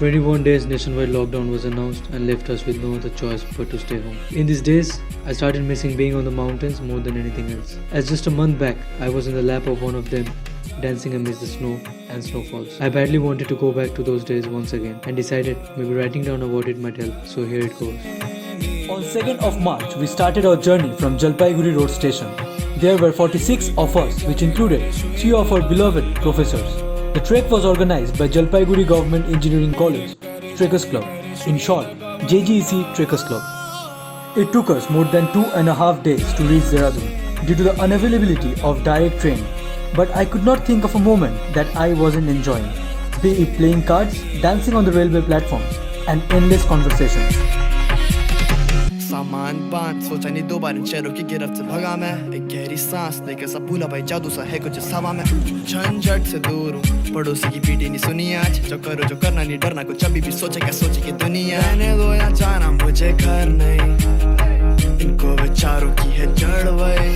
21 days nationwide lockdown was announced and left us with no other choice but to stay home. In these days, I started missing being on the mountains more than anything else. As just a month back, I was in the lap of one of them, dancing amidst the snow and snowfalls. I badly wanted to go back to those days once again and decided maybe writing down about it might help, so here it goes. On 2nd of March, we started our journey from Jalpaiguri Road station. There were 46 of us, which included 3 of our beloved professors. The trek was organized by Jalpaiguri Government Engineering College Trekkers Club, in short, JGEC Trekkers Club. It took us more than 2.5 days to reach Dehradun due to the unavailability of direct train. But I could not think of a moment that I wasn't enjoying, be it playing cards, dancing on the railway platforms, and endless conversations. सामान बांध सोचा नहीं दो बार इन शहरों की गिरफ्त से भगा मैं एक गहरी सांस लेकर सब भूला भाई जादू सा है कुछ हवा में झंझट से दूर हूँ पड़ोसी की पीटी नहीं सुनी आज जो करो जो करना नहीं डरना कुछ अभी भी सोचे क्या सोचे कि दुनिया रहने दो या जाना मुझे घर नहीं इनको विचारों की है जड़ वही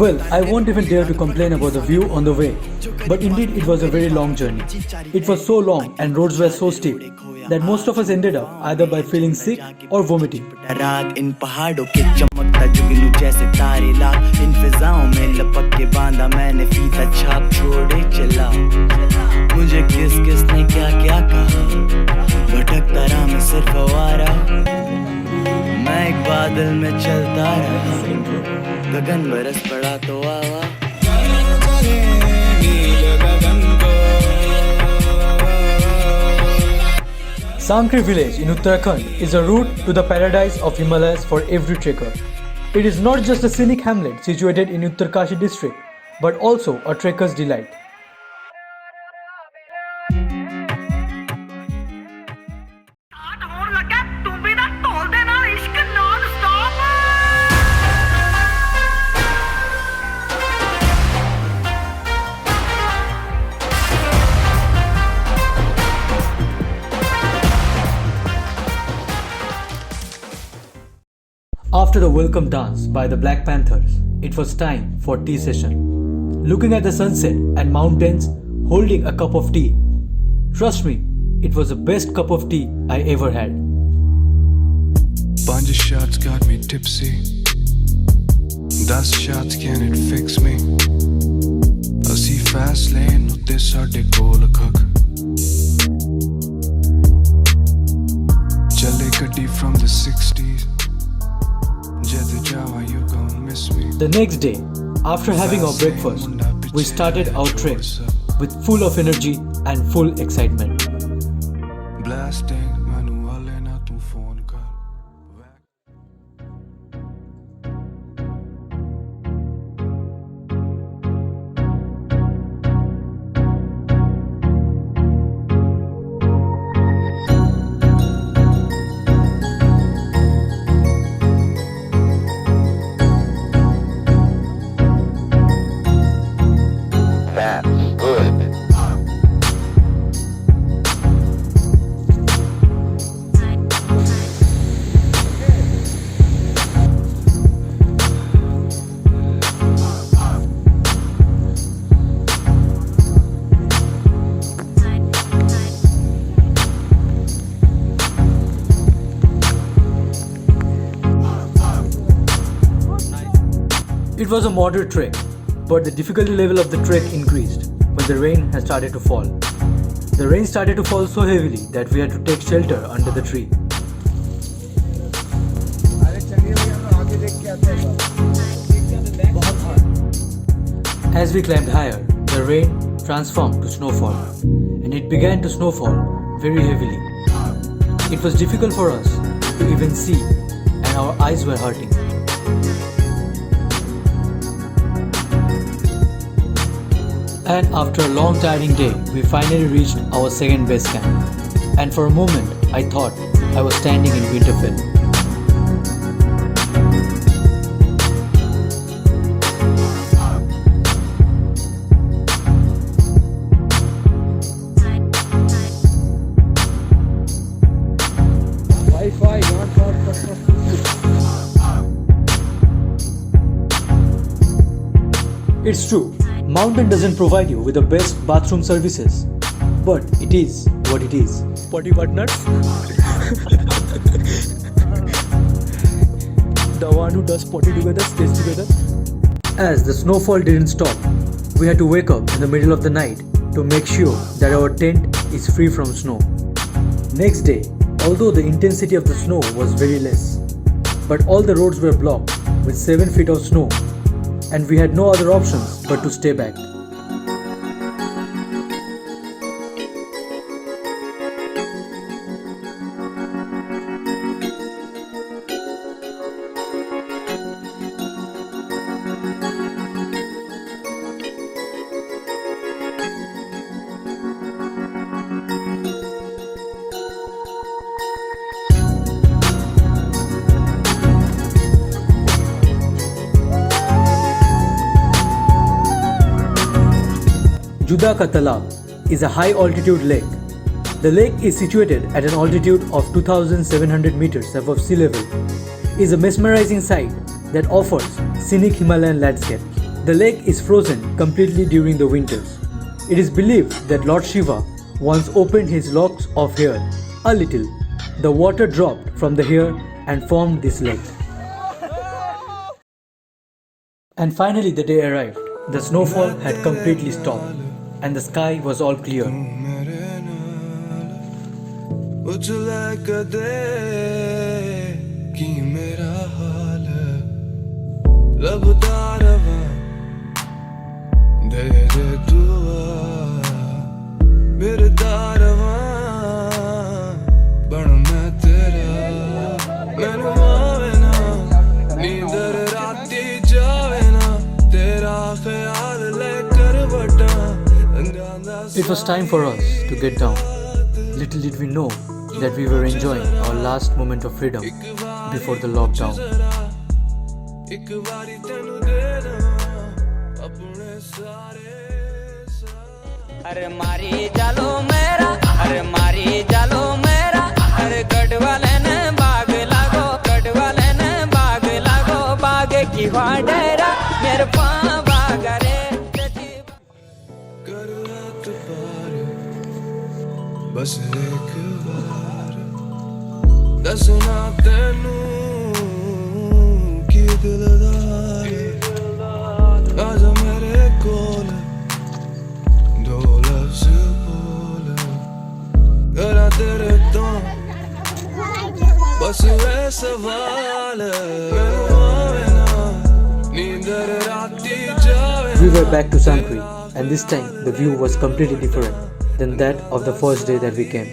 Well, I won't even dare to complain about the view on the way, but indeed it was a very long journey. It was so long and roads were so steep that most of us ended up either by feeling sick or vomiting. रात इन पहाड़ों के चमकता जुगनू जैसे तारे ला इन फिजाओं में लपक के बांधा मैंने फीता छाप छोड़े चला मुझे किस किस ने क्या क्या कहा भटकता रहा मैं सिर्फ आवारा मैं एक बादल में चलता रहा गगन बरस पड़ा तो आवा SANKRI village in Uttarakhand is a route to the paradise of Himalayas for every trekker. It is not just a scenic hamlet situated in Uttarkashi district, but also a trekker's delight. After the welcome dance by the Black Panthers, it was time for tea session. Looking at the sunset and mountains, holding a cup of tea. Trust me, it was the best cup of tea I ever had. Bunch of shots got me tipsy. 10 shots, can it fix me? I see fast lane, no this or de cola cook. Chale kaddi from the 60s. The next day, after having our breakfast, we started our trek with full of energy and full excitement. It was a moderate trek, but the difficulty level of the trek increased when the rain had started to fall. The rain started to fall so heavily that we had to take shelter under the tree. As we climbed higher, the rain transformed to snowfall, and it began to snowfall very heavily. It was difficult for us to even see, and our eyes were hurting. And after a long tiring day, we finally reached our second base camp. And for a moment, I thought I was standing in Winterfell. It's true, mountain doesn't provide you with the best bathroom services, but it is what it is. Potty partners? The one who does potty together stays together. As the snowfall didn't stop, we had to wake up in the middle of the night to make sure that our tent is free from snow. Next day, although the intensity of the snow was very less, but all the roads were blocked with 7 feet of snow, and we had no other options but to stay back. JUDA ka TALAB is a high altitude lake. The lake is situated at an altitude of 2,700 meters above sea level. It is a mesmerizing sight that offers scenic Himalayan landscape. The lake is frozen completely during the winters. It is believed that Lord Shiva once opened his locks of hair a little. The water dropped from the hair and formed this lake. And finally the day arrived. The snowfall had completely stopped and the sky was all clear. It was time for us to get down. Little did we know that we were enjoying our last moment of freedom before the lockdown. अरे मारी जालो मेरा अरे मारी जालो मेरा अरे गढ़ वाले ने बाग लागो गढ़ वाले ने बाग लागो बाग की वाडेरा मेरे पाँव बागरे बस एक बार दसना तेनू की दिलदार आजा मेरे कोल दो लफ्ज़ बोल करा तेरे तो बस वे सवाल मेरे आवे ना नींदर राती जावे. We were back to SANKRI, and this time the view was completely different than that of the first day that we came.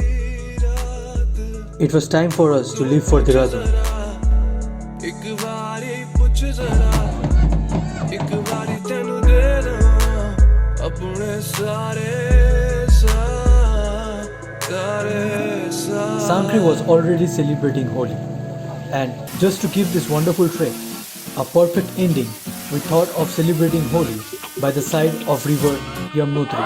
It was time for us to leave for DEHRADUN. SANKRI was already celebrating Holi, and just to give this wonderful trek a perfect ending, we thought of celebrating Holi by the side of river Yamunotri.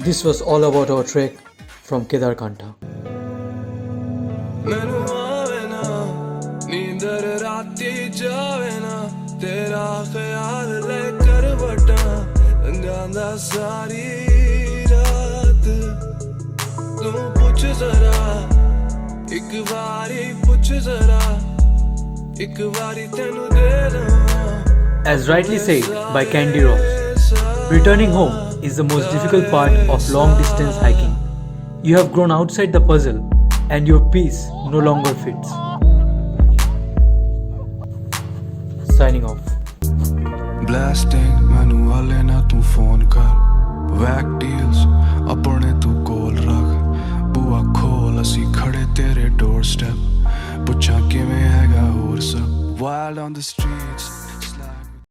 This was all about our trek from Kedarkantha. As rightly said by Candy Ross, returning home is the most difficult part of long distance hiking. You have grown outside the puzzle and your piece no longer fits. Signing off. Blasting manu wale na tu phone kar whack deals apne tu kool rakh bua khol asi khade tere doorstep pucha kive hega aur sab wild on the streets